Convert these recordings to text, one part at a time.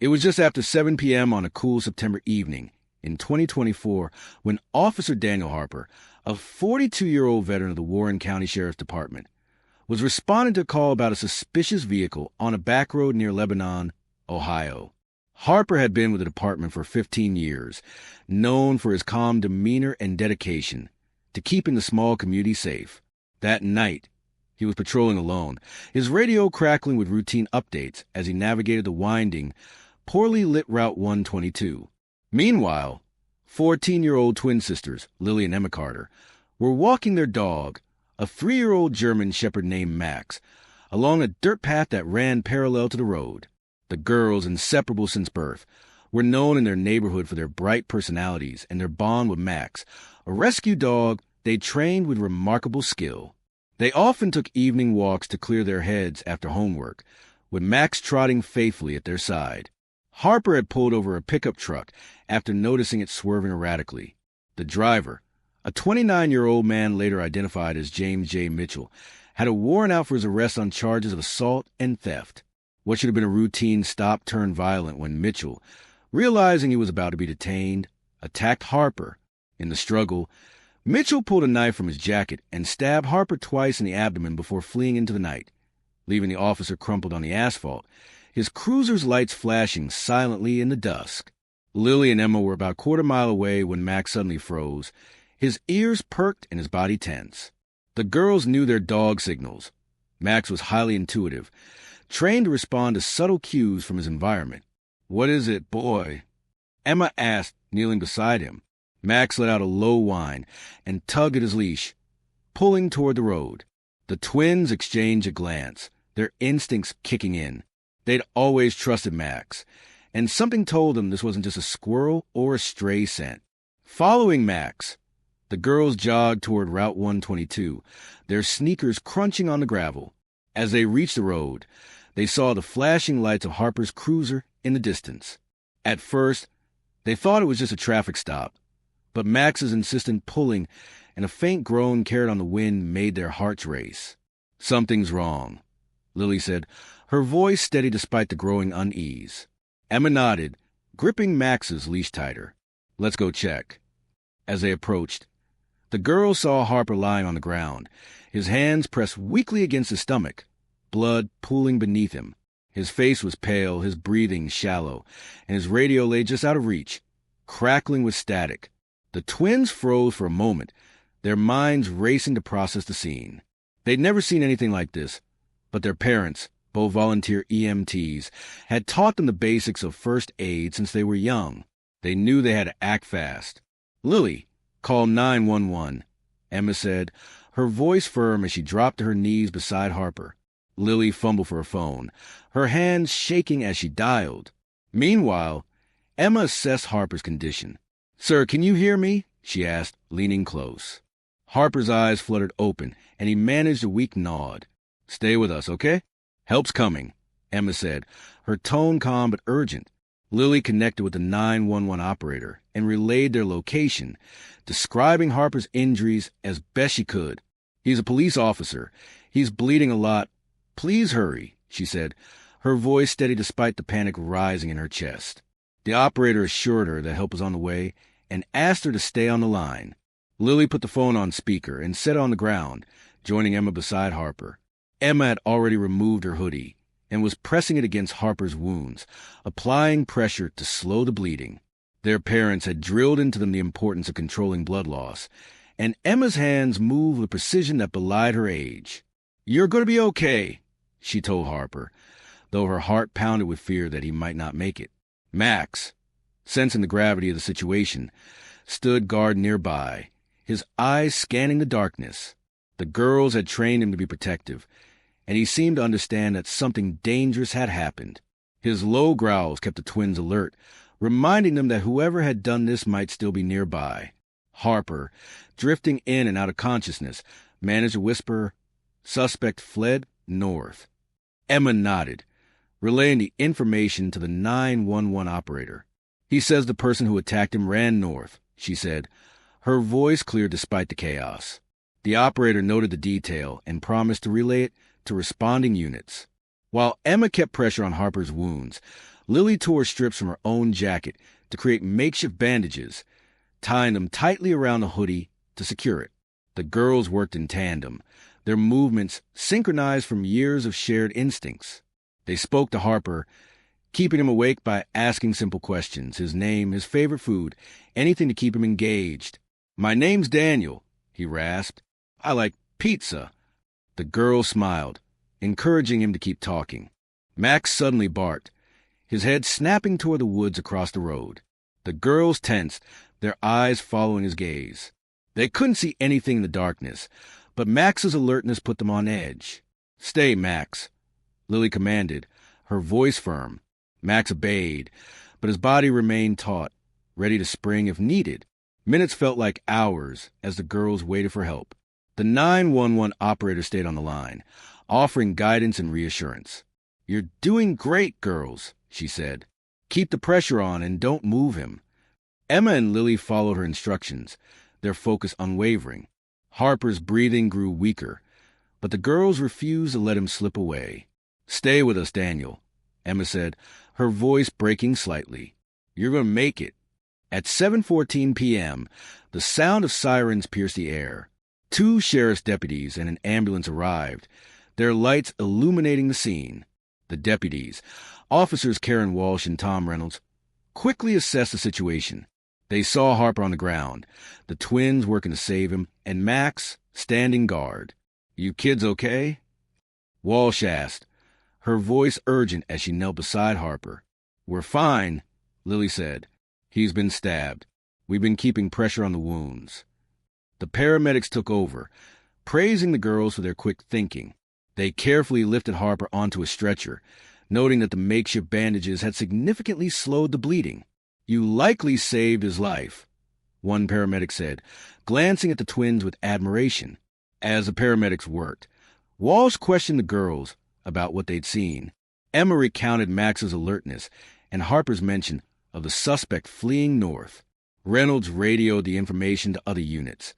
It was just after 7 p.m. on a cool September evening in 2024 when Officer Daniel Harper, a 42-year-old veteran of the Warren County Sheriff's Department, was responding to a call about a suspicious vehicle on a back road near Lebanon, Ohio. Harper had been with the department for 15 years, known for his calm demeanor and dedication to keeping the small community safe. That night, he was patrolling alone, his radio crackling with routine updates as he navigated the winding, poorly lit Route 122. Meanwhile, 14-year-old twin sisters, Lily and Emma Carter, were walking their dog, a 3-year-old German shepherd named Max, along a dirt path that ran parallel to the road. The girls, inseparable since birth, were known in their neighborhood for their bright personalities and their bond with Max, a rescue dog they trained with remarkable skill. They often took evening walks to clear their heads after homework, with Max trotting faithfully at their side. Harper had pulled over a pickup truck after noticing it swerving erratically. The driver, a 29-year-old man later identified as James J. Mitchell, had a warrant out for his arrest on charges of assault and theft. What should have been a routine stop turned violent when Mitchell, realizing he was about to be detained, attacked Harper. In the struggle, Mitchell pulled a knife from his jacket and stabbed Harper twice in the abdomen before fleeing into the night, leaving the officer crumpled on the asphalt, his cruiser's lights flashing silently in the dusk. Lily and Emma were about a quarter-mile away when Max suddenly froze, his ears perked and his body tense. The girls knew their dog signals. Max was highly intuitive, trained to respond to subtle cues from his environment. "What is it, boy?" Emma asked, kneeling beside him. Max let out a low whine and tugged at his leash, pulling toward the road. The twins exchanged a glance, their instincts kicking in. They'd always trusted Max, and something told them this wasn't just a squirrel or a stray scent. Following Max, the girls jogged toward Route 122, their sneakers crunching on the gravel. As they reached the road, they saw the flashing lights of Harper's cruiser in the distance. At first, they thought it was just a traffic stop, but Max's insistent pulling and a faint groan carried on the wind made their hearts race. "Something's wrong," Lily said, her voice steady despite the growing unease. Emma nodded, gripping Max's leash tighter. "Let's go check." As they approached, the girls saw Harper lying on the ground, his hands pressed weakly against his stomach, blood pooling beneath him. His face was pale, his breathing shallow, and his radio lay just out of reach, crackling with static. The twins froze for a moment, their minds racing to process the scene. They'd never seen anything like this, but their parents, both volunteer EMTs, had taught them the basics of first aid since they were young. They knew they had to act fast. "Lily, call 911, Emma said, her voice firm as she dropped to her knees beside Harper. Lily fumbled for her phone, her hands shaking as she dialed. Meanwhile, Emma assessed Harper's condition. "Sir, can you hear me?" she asked, leaning close. Harper's eyes fluttered open, and he managed a weak nod. "Stay with us, okay? Help's coming," Emma said, her tone calm but urgent. Lily connected with the 911 operator and relayed their location, describing Harper's injuries as best she could. "He's a police officer. He's bleeding a lot. Please hurry," she said, her voice steady despite the panic rising in her chest. The operator assured her that help was on the way and asked her to stay on the line. Lily put the phone on speaker and set it on the ground, joining Emma beside Harper. Emma had already removed her hoodie and was pressing it against Harper's wounds, applying pressure to slow the bleeding. Their parents had drilled into them the importance of controlling blood loss, and Emma's hands moved with precision that belied her age. "You're going to be okay," she told Harper, though her heart pounded with fear that he might not make it. Max, sensing the gravity of the situation, stood guard nearby, his eyes scanning the darkness. The girls had trained him to be protective, and he seemed to understand that something dangerous had happened. His low growls kept the twins alert, reminding them that whoever had done this might still be nearby. Harper, drifting in and out of consciousness, managed to whisper, "Suspect fled north." Emma nodded, relaying the information to the 911 operator. "He says the person who attacked him ran north," she said, her voice clear despite the chaos. The operator noted the detail and promised to relay it to responding units. While Emma kept pressure on Harper's wounds, Lily tore strips from her own jacket to create makeshift bandages, tying them tightly around the hoodie to secure it. The girls worked in tandem, their movements synchronized from years of shared instincts. They spoke to Harper, keeping him awake by asking simple questions, his name, his favorite food, anything to keep him engaged. "My name's Daniel," he rasped. "I like pizza." The girl smiled, encouraging him to keep talking. Max suddenly barked, his head snapping toward the woods across the road. The girls tensed, their eyes following his gaze. They couldn't see anything in the darkness, but Max's alertness put them on edge. "Stay, Max," Lily commanded, her voice firm. Max obeyed, but his body remained taut, ready to spring if needed. Minutes felt like hours as the girls waited for help. The 911 operator stayed on the line, offering guidance and reassurance. "You're doing great, girls," she said. "Keep the pressure on and don't move him." Emma and Lily followed her instructions, their focus unwavering. Harper's breathing grew weaker, but the girls refused to let him slip away. "Stay with us, Daniel," Emma said, her voice breaking slightly. "You're going to make it." At 7:14 p.m., the sound of sirens pierced the air. 2 sheriff's deputies and an ambulance arrived, their lights illuminating the scene. The deputies, Officers Karen Walsh and Tom Reynolds, quickly assessed the situation. They saw Harper on the ground, the twins working to save him, and Max standing guard. "You kids okay?" Walsh asked, her voice urgent as she knelt beside Harper. "We're fine," Lily said. "He's been stabbed. We've been keeping pressure on the wounds." The paramedics took over, praising the girls for their quick thinking. They carefully lifted Harper onto a stretcher, noting that the makeshift bandages had significantly slowed the bleeding. "You likely saved his life," one paramedic said, glancing at the twins with admiration. As the paramedics worked, Walsh questioned the girls about what they'd seen. Emma recounted Max's alertness and Harper's mention of the suspect fleeing north. Reynolds radioed the information to other units,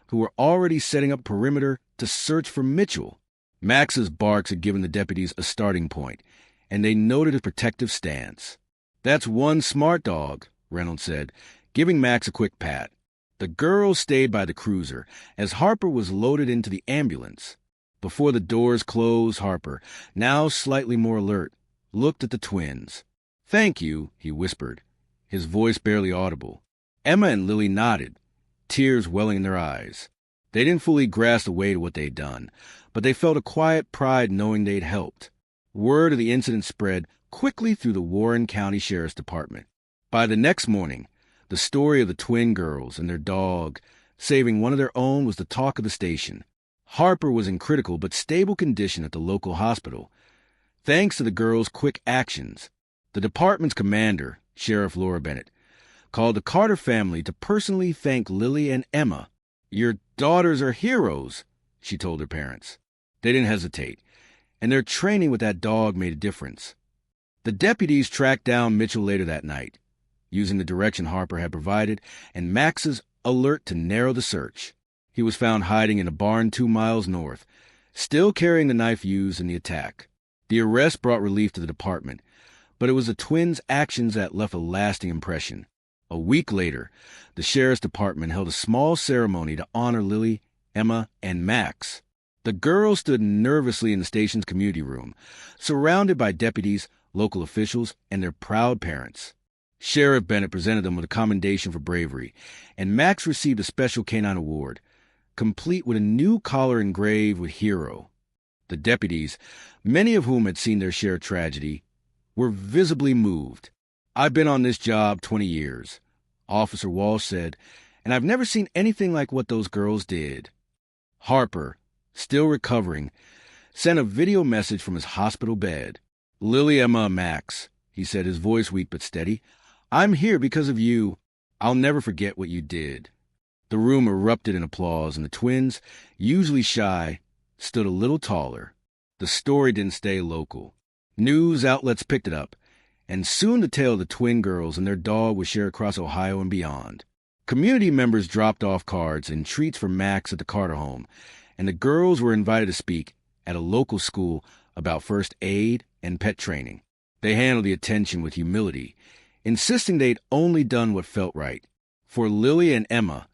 who were already setting up perimeter to search for Mitchell. Max's barks had given the deputies a starting point, and they noted his protective stance. "That's one smart dog," Reynolds said, giving Max a quick pat. The girls stayed by the cruiser as Harper was loaded into the ambulance. Before the doors closed, Harper, now slightly more alert, looked at the twins. "Thank you," he whispered, his voice barely audible. Emma and Lily nodded, tears welling in their eyes. They didn't fully grasp the weight of what they'd done, but they felt a quiet pride knowing they'd helped. Word of the incident spread quickly through the Warren County Sheriff's Department. By the next morning, the story of the twin girls and their dog saving one of their own was the talk of the station. Harper was in critical but stable condition at the local hospital, thanks to the girls' quick actions. The department's commander, Sheriff Laura Bennett, called the Carter family to personally thank Lily and Emma. "Your daughters are heroes," she told her parents. They didn't hesitate, and their training with that dog made a difference. The deputies tracked down Mitchell later that night, using the direction Harper had provided and Max's alert to narrow the search. He was found hiding in a barn 2 miles north, still carrying the knife used in the attack. The arrest brought relief to the department, but it was the twins' actions that left a lasting impression. A week later, the sheriff's department held a small ceremony to honor Lily, Emma, and Max. The girls stood nervously in the station's community room, surrounded by deputies, local officials, and their proud parents. Sheriff Bennett presented them with a commendation for bravery, and Max received a special canine award, complete with a new collar engraved with Hero. The deputies, many of whom had seen their share of tragedy, were visibly moved. "I've been on this job 20 years, Officer Walsh said, "and I've never seen anything like what those girls did." Harper, still recovering, sent a video message from his hospital bed. "Lily, Emma, Max," he said, his voice weak but steady. "I'm here because of you. I'll never forget what you did." The room erupted in applause, and the twins, usually shy, stood a little taller. The story didn't stay local. News outlets picked it up, and soon the tale of the twin girls and their dog was shared across Ohio and beyond. Community members dropped off cards and treats for Max at the Carter home, and the girls were invited to speak at a local school about first aid and pet training. They handled the attention with humility, insisting they'd only done what felt right. For Lily and Emma,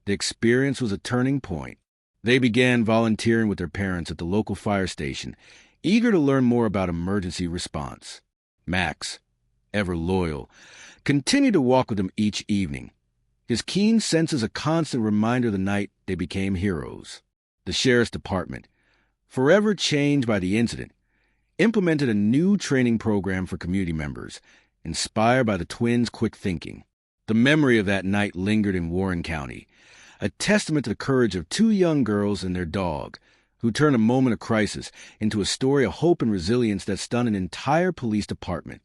the experience was a turning point. They began volunteering with their parents at the local fire station, eager to learn more about emergency response. Max, ever loyal, continued to walk with them each evening, his keen senses a constant reminder the night they became heroes. The Sheriff's Department, forever changed by the incident, implemented a new training program for community members, inspired by the twins' quick thinking. The memory of that night lingered in Warren County, a testament to the courage of two young girls and their dog, who turned a moment of crisis into a story of hope and resilience that stunned an entire police department.